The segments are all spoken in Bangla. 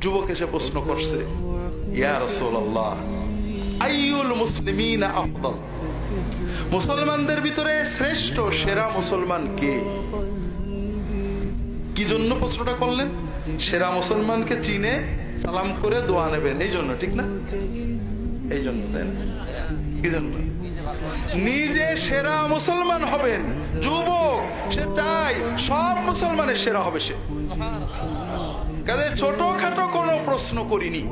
যুবক এসে প্রশ্ন করছে, ইয়া রাসূলুল্লাহ আইয়ুল মুসলিমিনা আফদাল, মুসলমানদের ভিতরে শ্রেষ্ঠ সেরা মুসলমান কে? কি জন্য প্রশ্নটা করলেন? সেরা মুসলমানকে চিনে সালাম করে দোয়া নেবেন, এই জন্য, ঠিক না? এই জন্য, তাই না? কি জন্য? নিজে সেরা মুসলমান হবেন। যুবক সে চায় সব মুসলমানের সেরা হবে সে। কাজে ছোটখাটো কোনো প্রশ্ন করিনি,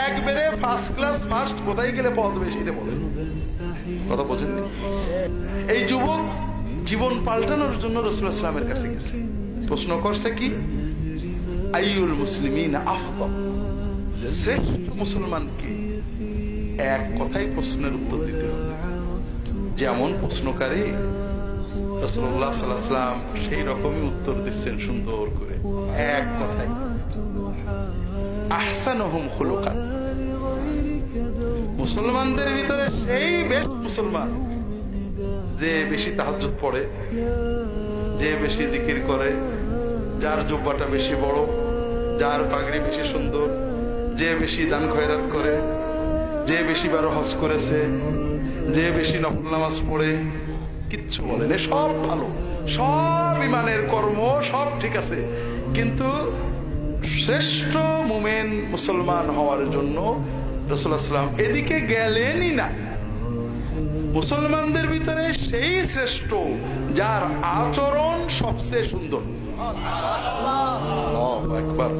একবারে ফার্স্ট ক্লাস ফার্স্ট, কোথায় গেলে পদ বেশি রে বলেন, কথা বোঝেননি? এই যুবক জীবন পাল্টানোর জন্য রাসূলুল্লাহ সাল্লাল্লাহু আলাইহি ওয়াসাল্লামের কাছে গেছে। প্রশ্ন করছে কি? আইয়ুল মুসলিমিনা আফদাল, শ্রেষ্ঠ মুসলমান কি? এক কথাই প্রশ্নের উত্তর দিতে হবে। যেমন প্রশ্নকারী রাসূলুল্লাহ সাল্লাল্লাহু আলাইহি ওয়াসাল্লাম সেই রকমই উত্তর দিচ্ছেন সুন্দর করে, এক কথাই, আহসানুহুম খুলুকান, মুসলমানদের ভিতরে সেই বেস্ট মুসলমান যে বেশি তাহাজ্জুদ পড়ে, যে বেশি জিকির করে, যার জুব্বাটা বেশি বড়, যার পাগড়ি বেশি সুন্দর, যে বেশি দান খয়রাত করে, যে বেশি বার হজ করেছে, যে বেশি নফল নামাজ পড়ে, কিচ্ছু বলেন, সব ভালো, সব ইমানের কর্ম সব ঠিক আছে, কিন্তু শ্রেষ্ঠ মুমিন মুসলমান হওয়ার জন্য রাসূলুল্লাহ সাল্লাল্লাহু আলাইহি ওয়াসাল্লাম এদিকে গেলেনই না। মুসলমানদের ভিতরে সেই শ্রেষ্ঠ যার আচরণ সবচেয়ে সুন্দর। আল্লাহু আকবার।